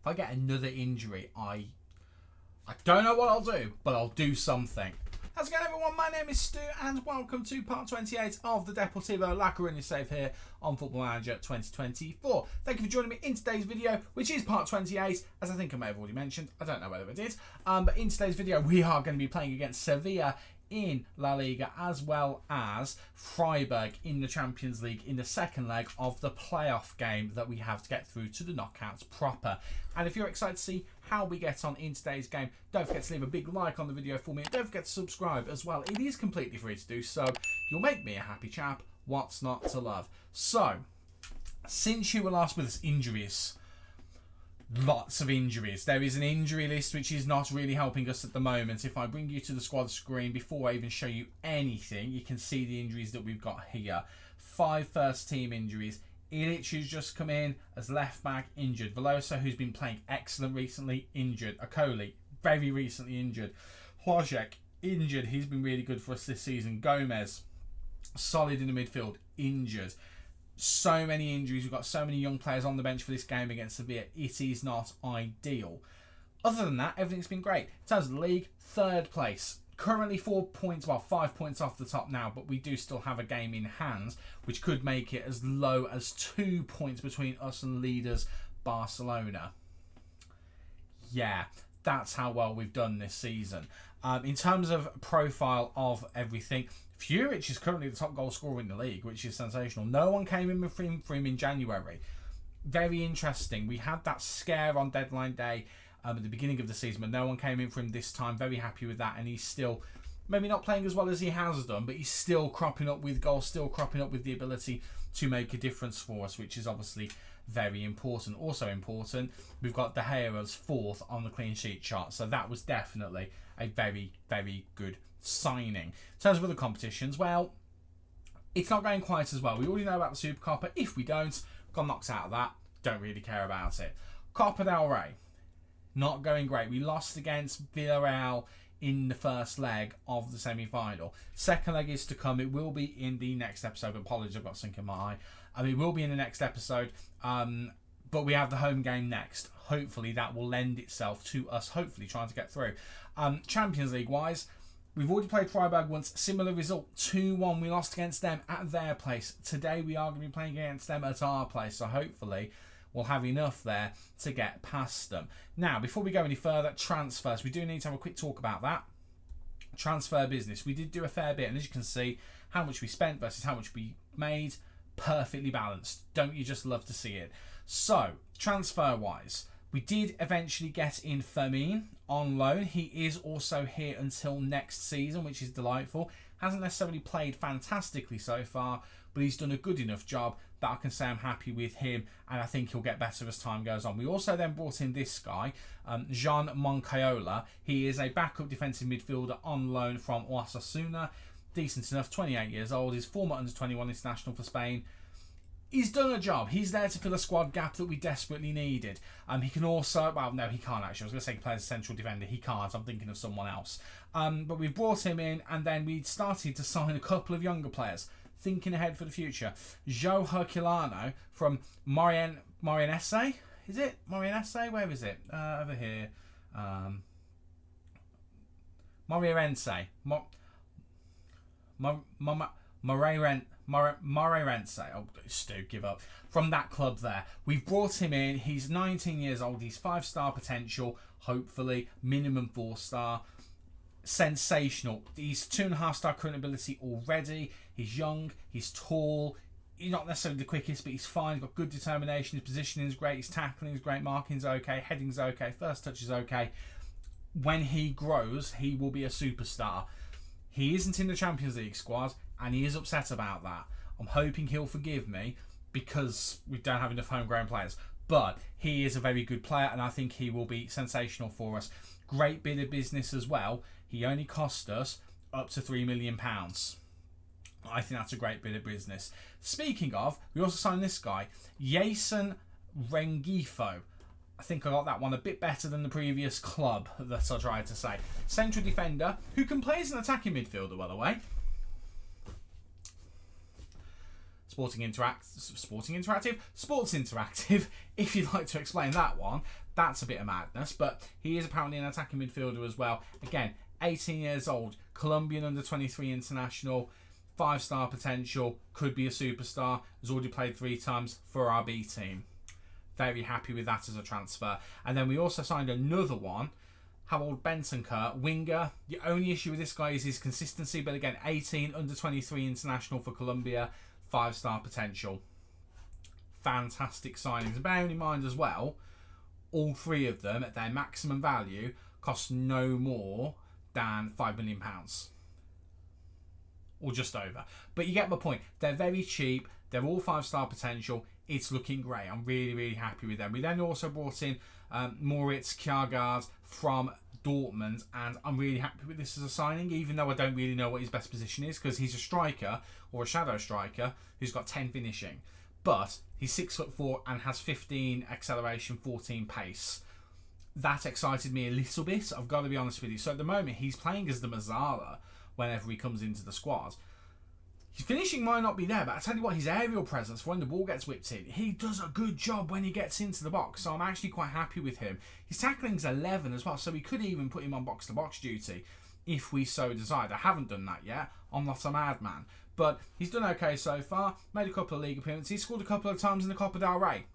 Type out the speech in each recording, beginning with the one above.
If I get another injury, I don't know what I'll do, but I'll do something. How's it going, everyone? My name is Stu, and welcome to part 28 of the Deportivo La Coruña save here on Football Manager 2024. Thank you for joining me in today's video, which is part 28, as I think I may have already mentioned. I don't know whether I did. But in today's video, we are going to be playing against Sevilla in La Liga, as well as Freiburg in the Champions League in the second leg of the playoff game that we have to get through to the knockouts proper. And if you're excited to see how we get on in today's game, don't forget to leave a big like on the video for me. Don't forget to subscribe as well. It is completely free to do so. You'll make me a happy chap. What's not to love? So, since you were last with us, injuries. Lots of injuries. There is an injury list which is not really helping us at the moment. If I bring you to the squad screen before I even show you anything, you can see the injuries that we've got here. 5 first team injuries. Ilic, who's just come in as left back, injured. Veloso, who's been playing excellent recently, injured. Okoli, very recently injured. Hwajek, injured. He's been really good for us this season. Gomez, solid in the midfield, injured. So many injuries. We've got so many young players on the bench for this game against Sevilla. It is not ideal. Other than that, everything's been great. In terms of the league, 3rd place. Currently 4 points, well, 5 points off the top now, but we do still have a game in hand, which could make it as low as 2 points between us and leaders Barcelona. Yeah, that's how well we've done this season. In terms of profile of everything, Furic is currently the top goal scorer in the league, which is sensational. No one came in for him in January. Very interesting. We had that scare on deadline day at the beginning of the season, but no one came in for him this time. Very happy with that, and he's still maybe not playing as well as he has done, but he's still cropping up with goals, still cropping up with the ability to make a difference for us, which is obviously very important. Also important, we've got De Gea as 4th on the clean sheet chart, so that was definitely a very, very good signing. In terms of other competitions, well, it's not going quite as well. We already know about the Super Copa. If we don't, got knocked out of that. Don't really care about it. Copa del Rey, not going great. We lost against Villarreal in the first leg of the semi-final. Second leg is to come. It will be in the next episode. Apologies, I've got something in my eye. It will be in the next episode. But we have the home game next. Hopefully that will lend itself to us hopefully trying to get through. Champions League wise, we've already played Freiburg once. Similar result, 2-1. We lost against them at their place. Today we are going to be playing against them at our place. So hopefully we'll have enough there to get past them. Now, before we go any further, transfers. We do need to have a quick talk about that. Transfer business. We did do a fair bit. And as you can see, how much we spent versus how much we made, perfectly balanced. Don't you just love to see it? So, transfer-wise, we did eventually get in Fermin on loan. He is also here until next season, which is delightful. Hasn't necessarily played fantastically so far, but he's done a good enough job that I can say I'm happy with him, and I think he'll get better as time goes on. We also then brought in this guy, Jean Moncayola. He is a backup defensive midfielder on loan from Osasuna. Decent enough, 28 years old. He's former under-21 international for Spain. He's done a job. He's there to fill a squad gap that we desperately needed. He can also... Well, no, he can't actually. I was going to say he plays a central defender. He can't. I'm thinking of someone else. But we brought him in, and then we started to sign a couple of younger players, thinking ahead for the future. Joe Herculano from Moreirense. Is it? Moreirense? Where is it? Over here. Moreirense. Moreirense. Oh, Stu, give up. From that club there. We've brought him in. He's 19 years old. He's 5-star potential, hopefully. Minimum 4-star. Sensational. He's 2.5-star current ability already. He's young. He's tall. He's not necessarily the quickest, but he's fine. He's got good determination. His positioning is great. His tackling is great. Marking's okay. Heading's okay. First touch is okay. When he grows, he will be a superstar. He isn't in the Champions League squad, and he is upset about that. I'm hoping he'll forgive me because we don't have enough homegrown players. But he is a very good player, and I think he will be sensational for us. Great bit of business as well. He only cost us up to £3 million. I think that's a great bit of business. Speaking of, we also signed this guy, Jason Rengifo. I think I got that one a bit better than the previous club that I tried to say. Central defender, who can play as an attacking midfielder, by the way. Sports Interactive, if you'd like to explain that one. That's a bit of madness, but he is apparently an attacking midfielder as well. Again, 18 years old, Colombian under-23 international, 5-star potential, could be a superstar, has already played 3 times for our B team. Very happy with that as a transfer. And then we also signed another one, Harold Bentancur, winger. The only issue with this guy is his consistency, but again, 18, under-23 international for Colombia, 5-star potential. Fantastic signings. Bearing in mind as well, all 3 of them at their maximum value cost no more than £5 million. Or just over. But you get my point. They're very cheap. They're all 5-star potential. It's looking great. I'm really, really happy with them. We then also brought in Moritz Kjærgaard from Dortmund, and I'm really happy with this as a signing, even though I don't really know what his best position is, because he's a striker, or a shadow striker, who's got 10 finishing. But he's 6'4" and has 15 acceleration, 14 pace. That excited me a little bit, I've got to be honest with you. So at the moment, he's playing as the Mazzara whenever he comes into the squad. His finishing might not be there, but I tell you what, his aerial presence for when the ball gets whipped in, he does a good job when he gets into the box. So I'm actually quite happy with him. His tackling's 11 as well, so we could even put him on box-to-box duty if we so desired. I haven't done that yet. I'm not a madman. But he's done okay so far. Made a couple of league appearances. Scored a couple of times in the Copa del Rey.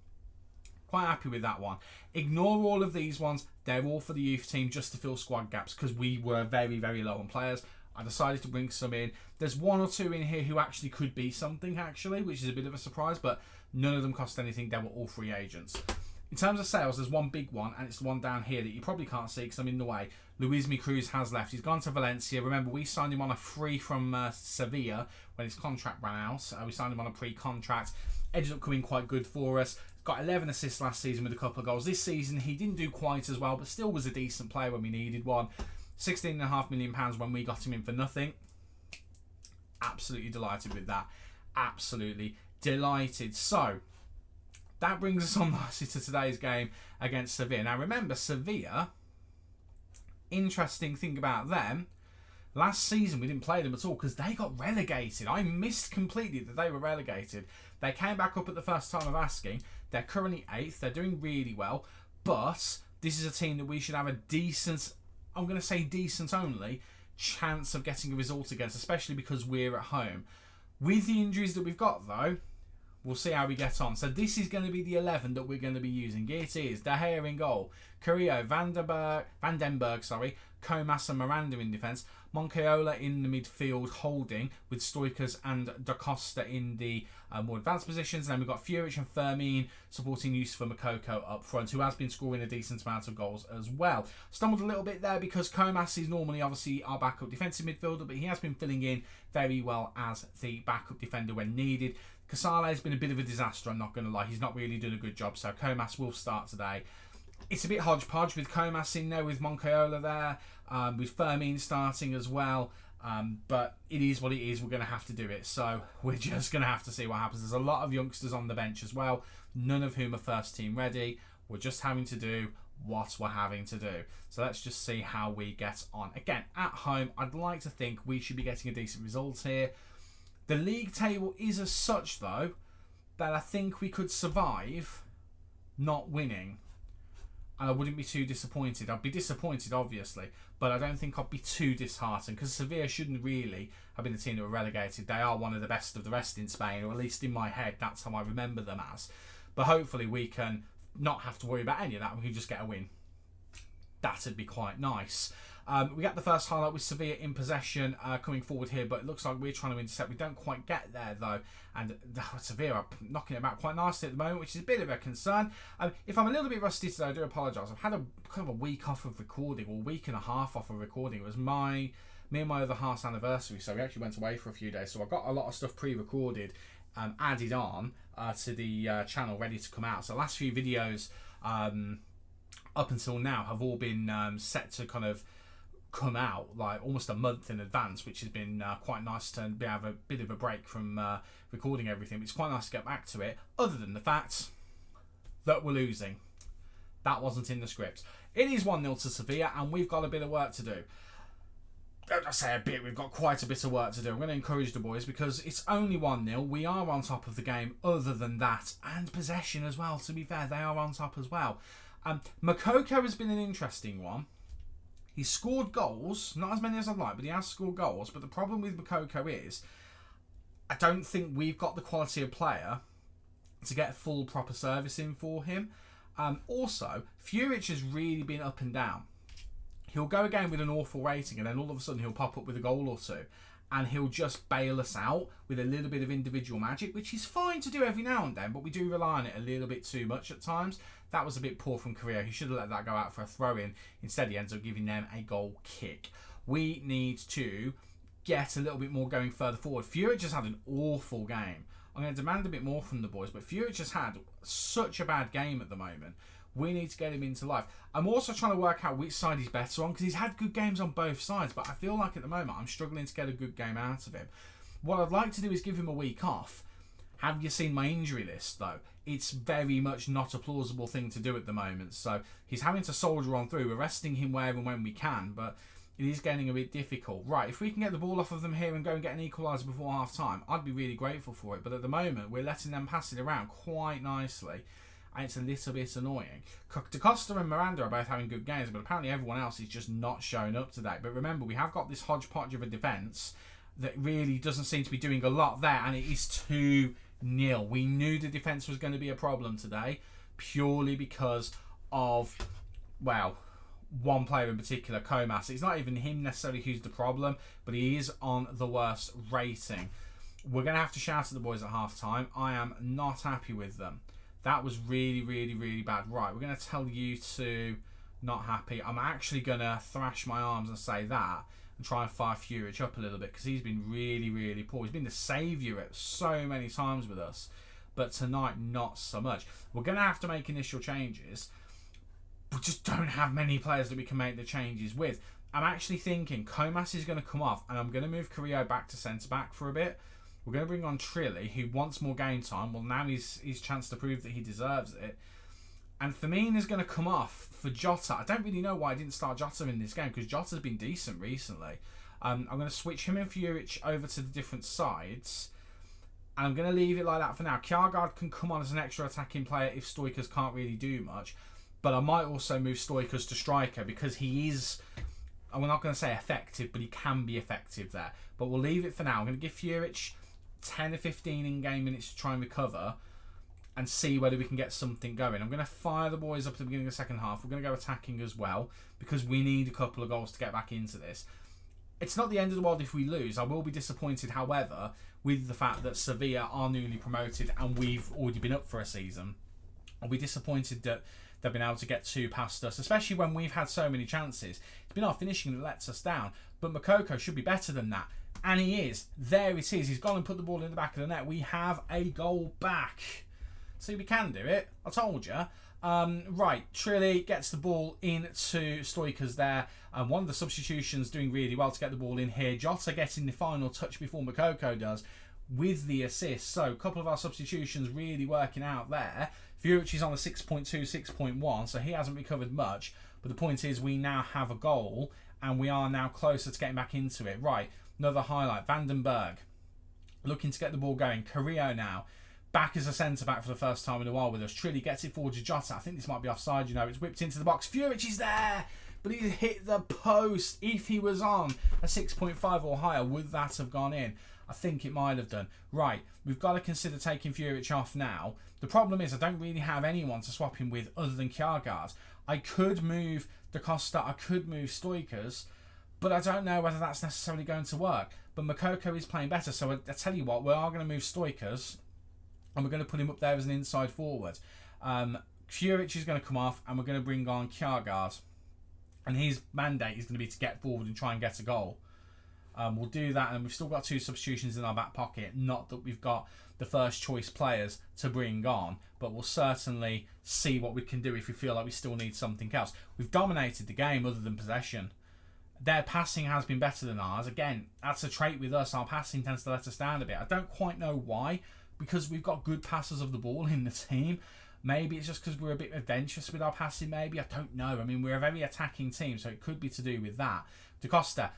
Quite happy with that one. Ignore all of these ones. They're all for the youth team just to fill squad gaps because we were very, very low on players. I decided to bring some in. There's 1 or 2 in here who actually could be something, actually, which is a bit of a surprise, but none of them cost anything. They were all free agents. In terms of sales, there's one big one, and it's the one down here that you probably can't see because I'm in the way. Luismi Cruz has left. He's gone to Valencia. Remember, we signed him on a free from Sevilla when his contract ran out. We signed him on a pre-contract. Ended up coming quite good for us. Got 11 assists last season with a couple of goals. This season, he didn't do quite as well, but still was a decent player when we needed one. £16.5 million when we got him in for nothing. Absolutely delighted with that. Absolutely delighted. So, that brings us on nicely to today's game against Sevilla. Now remember, Sevilla, interesting thing about them, last season we didn't play them at all because they got relegated. I missed completely that they were relegated. They came back up at the first time of asking. They're currently 8th. They're doing really well. But this is a team that we should have a decent, I'm going to say decent only, chance of getting a result against, especially because we're at home. With the injuries that we've got, though, we'll see how we get on. So this is going to be the 11 that we're going to be using. It is De Gea in goal, Carrillo, Van den Berg, Comas and Miranda in defence, Moncayola in the midfield holding with Stoichers and Da Costa in the more advanced positions. And then we've got Furic and Fermin supporting Yusufa Moukoko up front, who has been scoring a decent amount of goals as well. Stumbled a little bit there because Comas is normally obviously our backup defensive midfielder, but he has been filling in very well as the backup defender when needed. Casale has been a bit of a disaster, I'm not going to lie. He's not really done a good job, so Comas will start today. It's a bit hodgepodge with Comas in there, with Moncayola there, with Fermin starting as well. But it is what it is. We're going to have to do it. So we're just going to have to see what happens. There's a lot of youngsters on the bench as well, none of whom are first team ready. We're just having to do what we're having to do. So let's just see how we get on. Again, at home, I'd like to think we should be getting a decent result here. The league table is as such, though, that I think we could survive not winning. And I wouldn't be too disappointed. I'd be disappointed, obviously, but I don't think I'd be too disheartened because Sevilla shouldn't really have been the team that were relegated. They are one of the best of the rest in Spain, or at least in my head, that's how I remember them as. But hopefully we can not have to worry about any of that. We can just get a win. That'd be quite nice. We got the first highlight with Sevilla in possession coming forward here, but it looks like we're trying to intercept. We don't quite get there, though, and Sevilla are knocking it about quite nicely at the moment, which is a bit of a concern. If I'm a little bit rusty today, I do apologise. I've had a kind of a week off of recording, or a week and a half off of recording. It was me and my other half's anniversary, so we actually went away for a few days, so I've got a lot of stuff pre-recorded added on to the channel, ready to come out. So the last few videos up until now have all been set to kind of come out like almost a month in advance, which has been quite nice to have a bit of a break from recording everything. It's quite nice to get back to it, other than the fact that we're losing. That wasn't in the script. It is 1-0 to Sevilla, and we've got a bit of work to do. I say a bit, we've got quite a bit of work to do. I'm going to encourage the boys because it's only 1-0. We are on top of the game other than that. And possession as well, to be fair. They are on top as well. Makoko has been an interesting one. He's scored goals. Not as many as I'd like, but he has scored goals. But the problem with Makoko is I don't think we've got the quality of player to get full proper service in for him. Also, Furic has really been up and down. He'll go a game with an awful rating and then all of a sudden he'll pop up with a goal or two and he'll just bail us out with a little bit of individual magic, which is fine to do every now and then, but we do rely on it a little bit too much at times. That was a bit poor from Korea. He should have let that go out for a throw-in. Instead, he ends up giving them a goal kick. We need to get a little bit more going further forward. Furic just had an awful game. I'm going to demand a bit more from the boys, but Furic has had such a bad game at the moment. We need to get him into life. I'm also trying to work out which side he's better on because he's had good games on both sides, but I feel like at the moment I'm struggling to get a good game out of him. What I'd like to do is give him a week off. Have you seen my injury list though? It's very much not a plausible thing to do at the moment. So he's having to soldier on through. We're resting him where and when we can, but it is getting a bit difficult. Right, if we can get the ball off of them here and go and get an equaliser before half time, I'd be really grateful for it. But at the moment, we're letting them pass it around quite nicely. And it's a little bit annoying. Da Costa and Miranda are both having good games, but apparently everyone else is just not showing up today. But remember, we have got this hodgepodge of a defence that really doesn't seem to be doing a lot there, and it is 2-0. We knew the defence was going to be a problem today, purely because of, well, one player in particular, Comas. It's not even him necessarily who's the problem, but he is on the worst rating. We're going to have to shout at the boys at half time. I am not happy with them. That was really, really, really bad. Right, we're going to tell you to not happy. I'm actually going to thrash my arms and say that and try and fire Furic up a little bit because he's been really, really poor. He's been the saviour at so many times with us, but tonight not so much. We're going to have to make initial changes. We just don't have many players that we can make the changes with. I'm actually thinking Comas is going to come off and I'm going to move Carrillo back to centre-back for a bit. We're going to bring on Trilly, who wants more game time. Well, now he's his chance to prove that he deserves it. And Firmino is going to come off for Jota. I don't really know why I didn't start Jota in this game, because Jota's been decent recently. I'm going to switch him and Furic over to the different sides. And I'm going to leave it like that for now. Kjaergaard can come on as an extra attacking player if Stoikers can't really do much. But I might also move Stoikers to striker, because he is... I'm not going to say effective, but he can be effective there. But we'll leave it for now. I'm going to give Furic 10 or 15 in-game minutes to try and recover and see whether we can get something going. I'm going to fire the boys up at the beginning of the second half. We're going to go attacking as well because we need a couple of goals to get back into this. It's not the end of the world if we lose. I will be disappointed, however, with the fact that Sevilla are newly promoted and we've already been up for a season. I'll be disappointed that they've been able to get 2 past us, especially when we've had so many chances. It's been our finishing that lets us down, but Makoko should be better than that. And he is. There it is. He's gone and put the ball in the back of the net. We have a goal back. See, we can do it. I told you. Right, Trilly gets the ball into Stoikers there. One of the substitutions doing really well to get the ball in here. Jota getting the final touch before Makoko does with the assist. So, a couple of our substitutions really working out there. Furic is on a 6.2, 6.1, so he hasn't recovered much. But the point is, we now have a goal, and we are now closer to getting back into it. Right. Another highlight, Vandenberg looking to get the ball going. Carrillo now back as a centre-back for the first time in a while with us. Trilly gets it forward to Jota. I think this might be offside, you know. It's whipped into the box. Furic is there, but he hit the post. If he was on a 6.5 or higher, would that have gone in? I think it might have done. Right, we've got to consider taking Furic off now. The problem is I don't really have anyone to swap him with other than Kjaergaard. I could move Da Costa, I could move Stoikers, but I don't know whether that's necessarily going to work. But Makoko is playing better, so I tell you what, we are going to move Stoikers, and we're going to put him up there as an inside forward. Furic is going to come off, and we're going to bring on Kjaergaard. And his mandate is going to be to get forward and try and get a goal. We'll do that, and we've still got 2 substitutions in our back pocket. Not that we've got the first choice players to bring on, but we'll certainly see what we can do if we feel like we still need something else. We've dominated the game other than possession. Their passing has been better than ours. Again, that's a trait with us. Our passing tends to let us down a bit. I don't quite know why, because we've got good passers of the ball in the team. Maybe it's just because we're a bit adventurous with our passing, maybe. I don't know. I mean, we're a very attacking team, so it could be to do with that. Da Costa,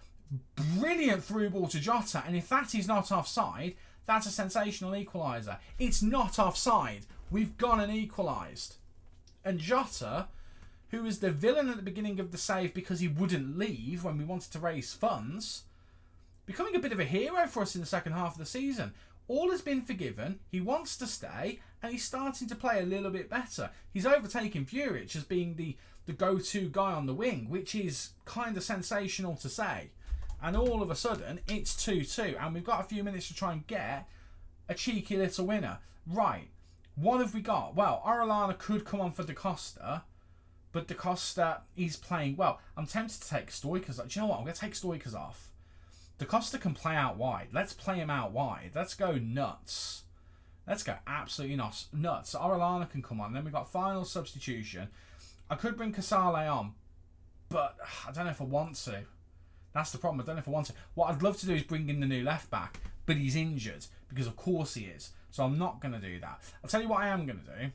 Brilliant through ball to Jota, and if that is not offside, that's a sensational equaliser. It's not offside. We've gone and equalised. And Jota, who was the villain at the beginning of the save because he wouldn't leave when we wanted to raise funds, becoming a bit of a hero for us in the second half of the season. All has been forgiven. He wants to stay, and he's starting to play a little bit better. He's overtaken Furic as being the go-to guy on the wing, which is kind of sensational to say. And all of a sudden, it's 2-2, and we've got a few minutes to try and get a cheeky little winner. Right, what have we got? Well, Orellana could come on for Da Costa, but Da Costa is playing well. I'm tempted to take Stoichers off. Do you know what? I'm going to take Stoichers off. Da Costa can play out wide. Let's play him out wide. Let's go nuts. Let's go absolutely nuts. Orellana can come on. Then we've got final substitution. I could bring Casale on, but I don't know if I want to. That's the problem. I don't know if I want to. What I'd love to do is bring in the new left back, but he's injured because of course he is. So I'm not going to do that. I'll tell you what I am going to do,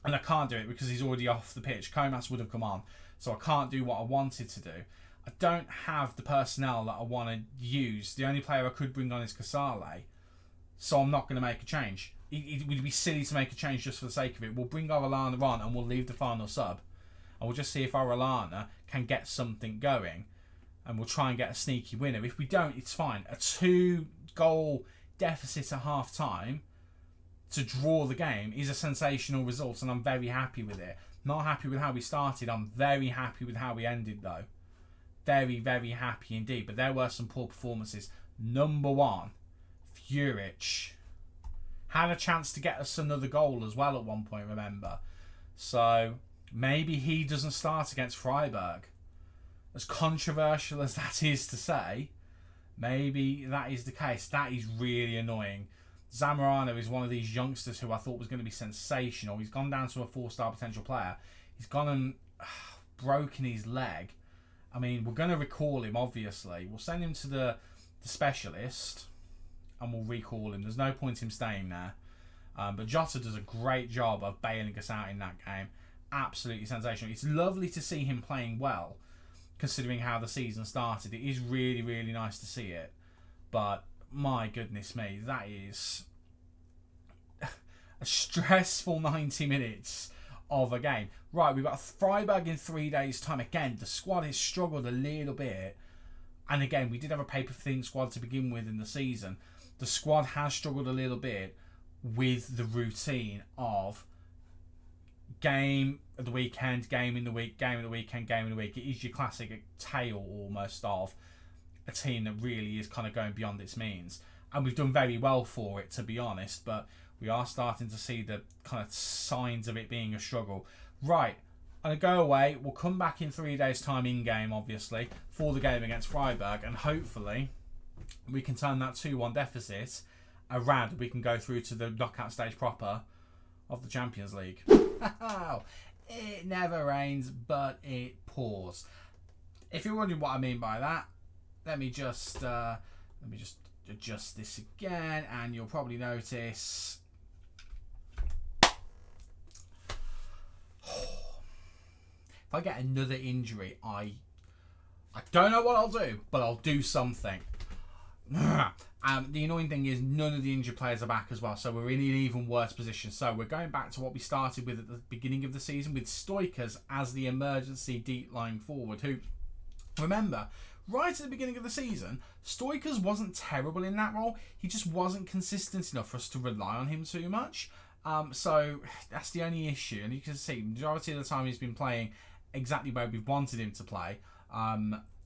and I can't do it because he's already off the pitch. Comas would have come on, so I can't do what I wanted to do. I don't have the personnel that I want to use. The only player I could bring on is Casale, so I'm not going to make a change. It would be silly to make a change just for the sake of it. We'll bring Orellana on and we'll leave the final sub, and we'll just see if Orellana can get something going, and we'll try and get a sneaky winner. If we don't, it's fine. A 2-goal deficit at half-time to draw the game is a sensational result, and I'm very happy with it. Not happy with how we started. I'm very happy with how we ended, though. Very, very happy indeed. But there were some poor performances. Number one, Furic had a chance to get us another goal as well at one point, remember? So maybe he doesn't start against Freiburg. As controversial as that is to say, maybe that is the case. That is really annoying. Zamorano is one of these youngsters who I thought was going to be sensational. He's gone down to a 4-star potential player. He's gone and broken his leg. I mean, we're going to recall him, obviously. We'll send him to the specialist and we'll recall him. There's no point in him staying there. But Jota does a great job of bailing us out in that game. Absolutely sensational. It's lovely to see him playing well, considering how the season started. It is really, really nice to see it. But my goodness me, that is a stressful 90 minutes of a game. Right, we've got Freiburg in 3 days' time. Again, the squad has struggled a little bit. And again, we did have a paper-thin squad to begin with in the season. The squad has struggled a little bit with the routine of game of the weekend, game in the week, game of the weekend, game of the week. It is your classic tale almost of a team that really is kind of going beyond its means. And we've done very well for it, to be honest, but we are starting to see the kind of signs of it being a struggle. Right, I'm going to go away. We'll come back in 3 days' time in-game, obviously, for the game against Freiburg, and hopefully we can turn that 2-1 deficit around. We can go through to the knockout stage proper of the Champions League. It never rains, but it pours. If you're wondering what I mean by that, let me just adjust this again, and you'll probably notice if I get another injury, I don't know what I'll do, but I'll do something. The annoying thing is none of the injured players are back as well, so we're in an even worse position. So we're going back to what we started with at the beginning of the season, with Stoichers as the emergency deep lying forward, who, remember, right at the beginning of the season, Stoichers wasn't terrible in that role. He just wasn't consistent enough for us to rely on him too much. So that's the only issue. And you can see, majority of the time he's been playing exactly where we've wanted him to play.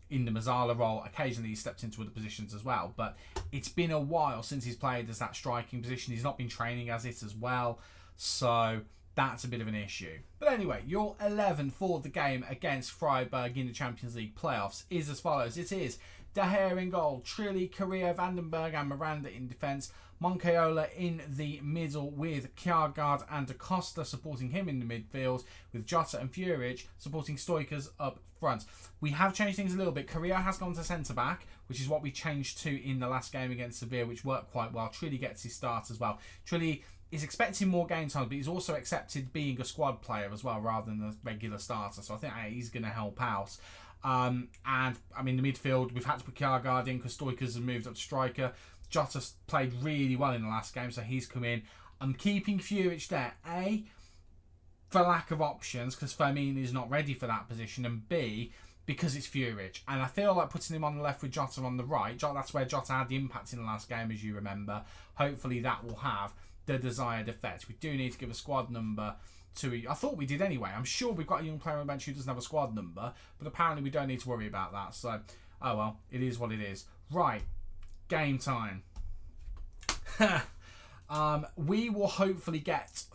In the Mazzala role, occasionally he stepped into other positions as well. But it's been a while since he's played as that striking position. He's not been training as it as well. So that's a bit of an issue. But anyway, your 11 for the game against Freiburg in the Champions League playoffs is as follows. It is De Gea in goal, Trilly, Correa, Vandenberg and Miranda in defence. Moncayola in the middle with Kjaergaard and Da Costa supporting him in the midfield, with Jota and Furic supporting Stoichers up front. We have changed things a little bit. Correa has gone to centre-back, which is what we changed to in the last game against Sevilla, which worked quite well. Trilly gets his start as well. Trilly is expecting more game time, but he's also accepted being a squad player as well, rather than a regular starter. So I think he's going to help out. And I mean, the midfield, we've had to put Kjaergaard in because Stoikers has moved up to striker. Jota's played really well in the last game, so he's come in. I'm keeping Furic there, A, for lack of options, because Firmino is not ready for that position, and B, because it's Furic. And I feel like putting him on the left with Jota on the right, that's where Jota had the impact in the last game, as you remember. Hopefully that will have the desired effect. We do need to give a squad number to... I thought we did anyway. I'm sure we've got a young player on the bench who doesn't have a squad number, but apparently we don't need to worry about that. So, oh well, it is what it is. Right, game time. We will hopefully get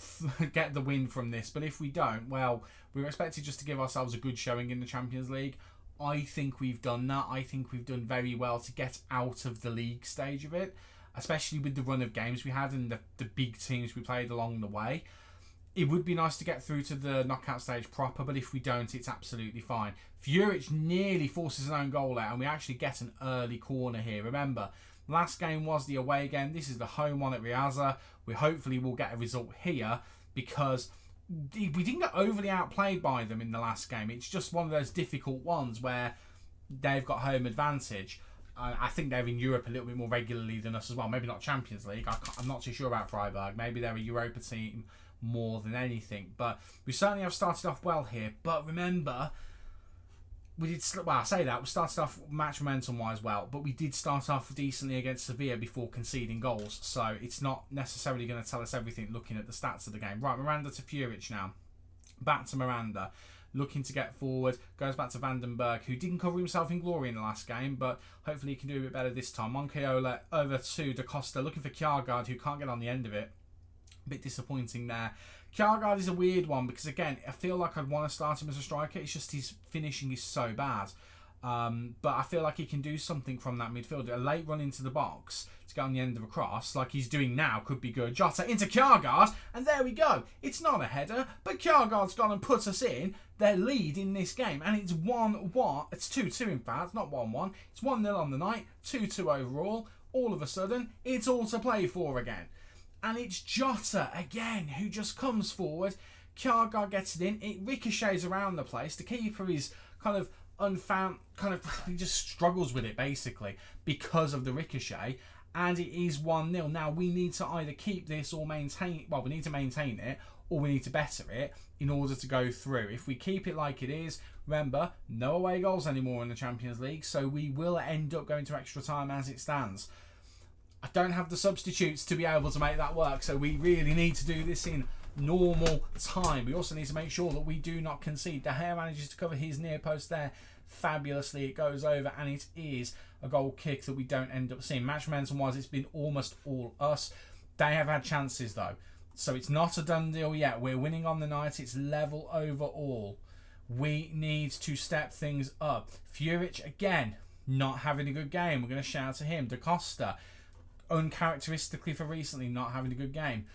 the win from this, but if we don't, well, we were expected just to give ourselves a good showing in the Champions League. I think we've done that. I think we've done very well to get out of the league stage of it, especially with the run of games we had and the big teams we played along the way. It would be nice to get through to the knockout stage proper, but if we don't, it's absolutely fine. Furic nearly forces an own goal out, and we actually get an early corner here. Remember, last game was the away game. This is the home one at Riazor. We hopefully will get a result here because we didn't get overly outplayed by them in the last game. It's just one of those difficult ones where they've got home advantage. I think they're in Europe a little bit more regularly than us as well. Maybe not Champions League. I'm not too sure about Freiburg. Maybe they're a Europa team more than anything. But we certainly have started off well here. But remember, we did, well, I say that, we started off match momentum-wise well, but we did start off decently against Sevilla before conceding goals, so it's not necessarily going to tell us everything looking at the stats of the game. Right, Miranda to Furic now. Back to Miranda, looking to get forward, goes back to Vandenberg, who didn't cover himself in glory in the last game, but hopefully he can do a bit better this time. Moncayola over to Da Costa, looking for Kjaergaard, who can't get on the end of it. A bit disappointing there. Kjaergaard is a weird one because, again, I feel like I'd want to start him as a striker. It's just his finishing is so bad. But I feel like he can do something from that midfield. A late run into the box to get on the end of a cross, like he's doing now, could be good. Jota into Kjaergaard, and there we go. It's not a header, but Kjaergaard's gone and put us in their lead in this game. And it's 1-1. It's 2-2, in fact, not 1-1. It's 1-0 on the night, 2-2 overall. All of a sudden, it's all to play for again. And it's Jota again who just comes forward. Kjaergaard gets it in. It ricochets around the place. The keeper is kind of unfound, he just struggles with it basically because of the ricochet. And it is 1-0. Now we need to either keep this or maintain. Well, we need to maintain it or we need to better it in order to go through. If we keep it like it is, remember, no away goals anymore in the Champions League, so we will end up going to extra time as it stands. I don't have the substitutes to be able to make that work, so we really need to do this in normal time. We also need to make sure that we do not concede. De Gea manages to cover his near post there fabulously. It goes over, and it is a goal kick that we don't end up seeing. Match momentum-wise, it's been almost all us. They have had chances, though, so it's not a done deal yet. We're winning on the night. It's level overall. We need to step things up. Furic, again, not having a good game. We're going to shout to him. Da Costa, uncharacteristically for recently, not having a good game.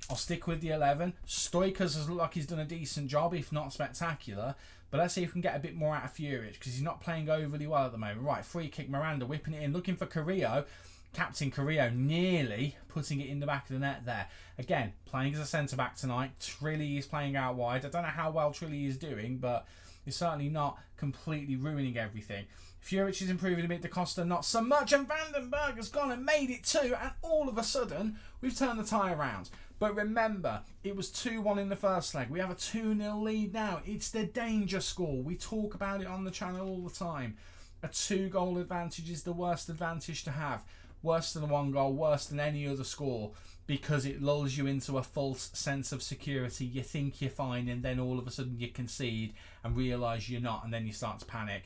I'll stick with the 11. Stoikers has looked like he's done a decent job, if not spectacular. But let's see if we can get a bit more out of Furic, because he's not playing overly well at the moment. Right, free kick, Miranda whipping it in, looking for Carrillo. Captain Carrillo nearly putting it in the back of the net there. Again, playing as a centre-back tonight. Trilly is playing out wide. I don't know how well Trilly is doing, but he's certainly not completely ruining everything. Furic is improving a bit, Da Costa not so much, and Vandenberg has gone and made it too, and all of a sudden, we've turned the tie around. But remember, it was 2-1 in the first leg. We have a 2-0 lead now. It's the danger score. We talk about it on the channel all the time. A 2-goal advantage is the worst advantage to have. Worse than a 1 goal, worse than any other score, because it lulls you into a false sense of security. You think you're fine, and then all of a sudden you concede and realise you're not, and then you start to panic.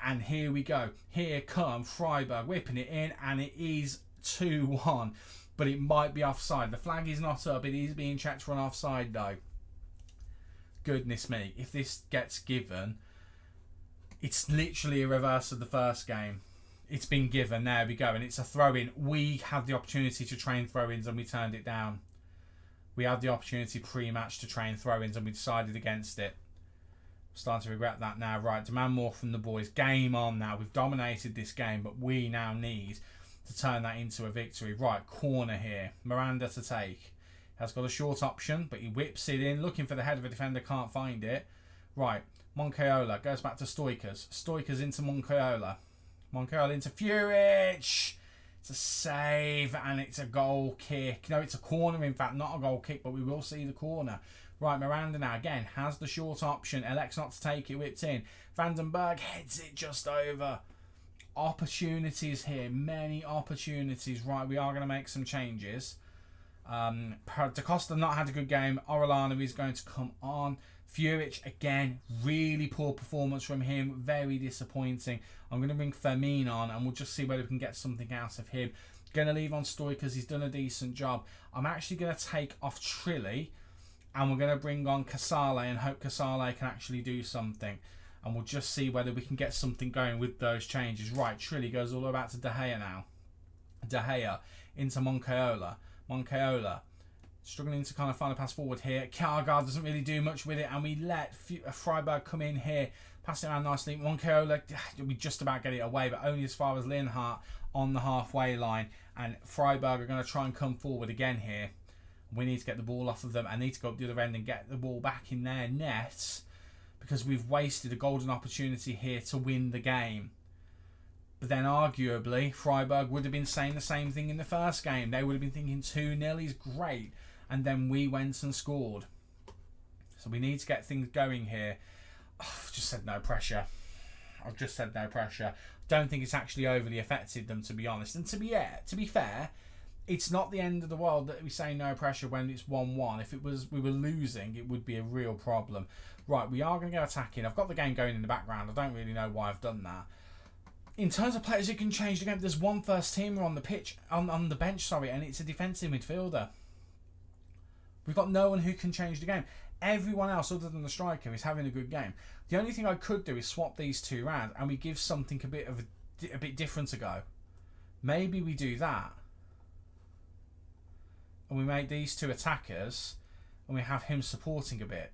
And here we go. Here come Freiburg whipping it in, and it is 2-1. But it might be offside. The flag is not up. It is being checked for an offside, though. Goodness me. If this gets given, it's literally a reverse of the first game. It's been given. There we go. And it's a throw-in. We had the opportunity to train throw-ins, and we turned it down. We had the opportunity pre-match to train throw-ins, and we decided against it. Starting to regret that now. Right, demand more from the boys. Game on now. We've dominated this game, but we now need to turn that into a victory. Right, corner here. Miranda to take. Has got a short option, but he whips it in. Looking for the head of a defender, can't find it. Right, Moncayola goes back to Stoikers. Stoikers into Moncayola. Moncayola into Furic. It's a save and it's a goal kick. No, it's a corner, in fact, not a goal kick, but we will see the corner. Right, Miranda now, again, has the short option. Elects not to take it, whipped in. Vandenberg heads it just over. Opportunities here, many opportunities. Right, we are going to make some changes. Da Costa not had a good game. Orellana is going to come on. Furic, again, really poor performance from him. Very disappointing. I'm going to bring Fermin on and we'll just see whether we can get something out of him. Going to leave on Stoikers. He's done a decent job. I'm actually going to take off Trilly and we're going to bring on Casale and hope Casale can actually do something. And we'll just see whether we can get something going with those changes. Right, Trilly goes all the way back to De Gea now. De Gea into Moncayola. Moncayola struggling to kind of find a pass forward here. Kjaergaard doesn't really do much with it, and we let Freiburg come in here, pass it around nicely. Moncayola, we just about get it away, but only as far as Linhart on the halfway line. And Freiburg are going to try and come forward again here. We need to get the ball off of them. I need to go up the other end and get the ball back in their net because we've wasted a golden opportunity here to win the game. But then arguably, Freiburg would have been saying the same thing in the first game. They would have been thinking 2-0 is great. And then we went and scored. So we need to get things going here. Oh, I've just said no pressure. I've just said no pressure. Don't think it's actually overly affected them, to be honest. And to be fair, it's not the end of the world that we say no pressure when it's 1-1. If it was we were losing, it would be a real problem. Right, we are going to go attacking. I've got the game going in the background. I don't really know why I've done that. In terms of players who can change the game, there's one first teamer on the pitch, on the bench, sorry, and it's a defensive midfielder. We've got no one who can change the game. Everyone else other than the striker is having a good game. The only thing I could do is swap these two around and we give something a bit different a go. Maybe we do that. And we make these two attackers and we have him supporting a bit.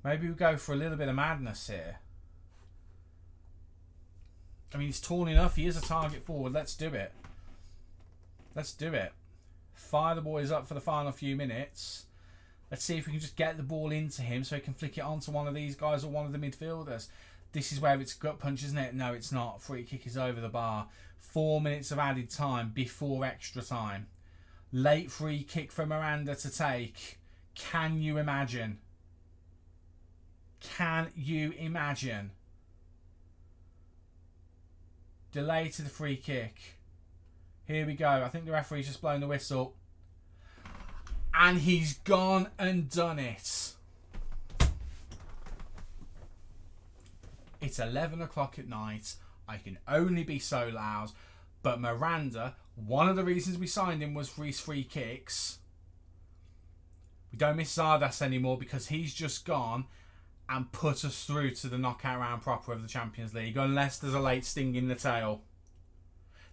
Maybe we go for a little bit of madness here. I mean, he's tall enough. He is a target forward. Let's do it. Let's do it. Fire the boys up for the final few minutes. Let's see if we can just get the ball into him so he can flick it onto one of these guys or one of the midfielders. This is where it's gut punch, isn't it? No, it's not. Free kick is over the bar. 4 minutes of added time before extra time. Late free kick for Miranda to take. Can you imagine? Can you imagine? Delay to the free kick. Here we go. I think the referee's just blown the whistle. And he's gone and done it. It's 11 o'clock at night. I can only be so loud. But Miranda, one of the reasons we signed him was for his free kicks. We don't miss Zardas anymore because he's just gone and put us through to the knockout round proper of the Champions League. Unless there's a late sting in the tail.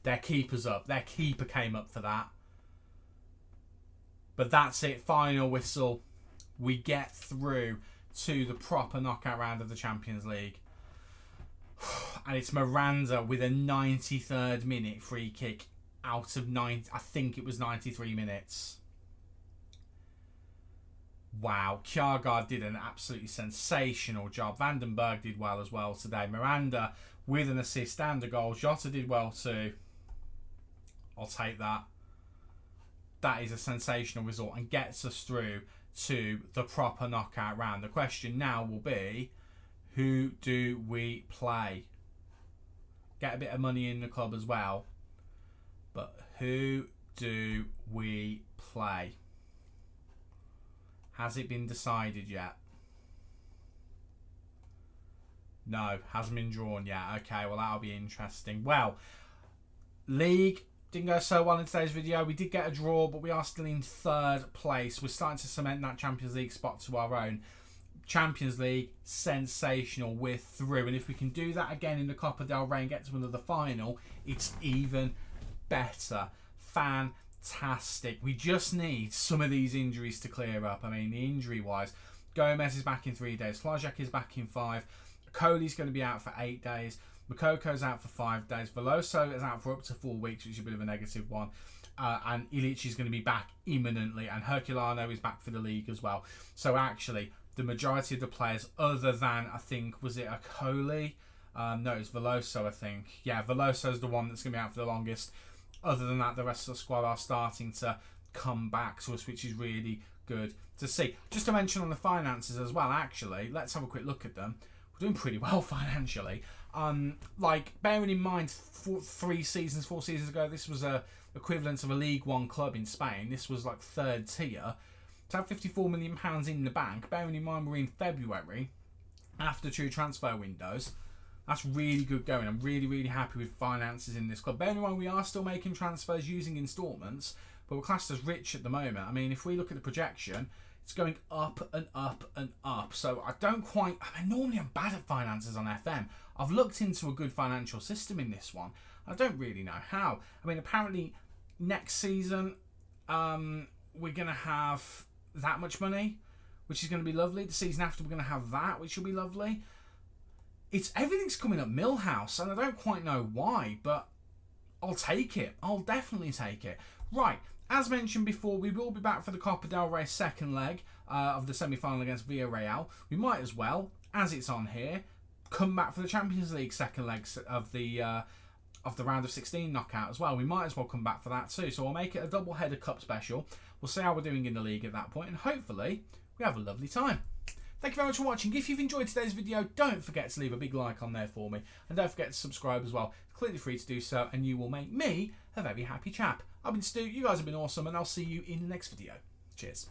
Their keeper's up. Their keeper came up for that. But that's it. Final whistle. We get through to the proper knockout round of the Champions League. And it's Miranda with a 93rd minute free kick out of I think it was 93 minutes. Wow. Kjaergaard did an absolutely sensational job. Vandenberg did well as well today. Miranda with an assist and a goal. Jota did well too. I'll take that. That is a sensational result and gets us through to the proper knockout round. The question now will be, who do we play? Get a bit of money in the club as well. But who do we play? Has it been decided yet? No, hasn't been drawn yet. Okay, well, that'll be interesting. Well, League didn't go so well in today's video. We did get a draw, but we are still in third place. We're starting to cement that Champions League spot to our own. Champions League, sensational. We're through. And if we can do that again in the Copa del Rey and get to another final, it's even better. Fantastic. We just need some of these injuries to clear up. I mean, injury-wise, Gomez is back in 3 days. Flajak is back in 5. Kohli's going to be out for 8 days. Mokoko's out for 5 days. Veloso is out for up to 4 weeks, which is a bit of a negative one. and Ilic is going to be back imminently, and Herculano is back for the league as well. So actually, the majority of the players, other than, I think, was it Akoli? No, it was Veloso, I think. Yeah, Veloso's the one that's going to be out for the longest. Other than that, the rest of the squad are starting to come back to us, which is really good to see. Just to mention on the finances as well, actually, let's have a quick look at them. We're doing pretty well financially. Like, bearing in mind, 4 seasons ago, this was a equivalent of a League One club in Spain. This was like 3rd tier. To have £54 million in the bank, bearing in mind we're in February, after 2 transfer windows, that's really good going. I'm really, really happy with finances in this club. Bearing in mind we are still making transfers using instalments, but we're classed as rich at the moment. I mean, if we look at the projection, it's going up and up and up. So I don't quite... I mean, normally I'm bad at finances on FM. I've looked into a good financial system in this one. I don't really know how. I mean, apparently next season we're going to have that much money, which is going to be lovely. The season after we're going to have that, which will be lovely. Everything's coming up Millhouse, and I don't quite know why, but I'll take it. I'll definitely take it. Right, as mentioned before, we will be back for the Copa del Rey second leg of the semi-final against Villarreal. We might as well, as it's on here, come back for the Champions League second leg of the round of 16 knockout as well. We might as well come back for that too. So we'll make it a double-header cup special. We'll see how we're doing in the league at that point, and hopefully we have a lovely time. Thank you very much for watching. If you've enjoyed today's video, don't forget to leave a big like on there for me. And don't forget to subscribe as well. It's completely free to do so, and you will make me a very happy chap. I've been Stu, you guys have been awesome, and I'll see you in the next video. Cheers.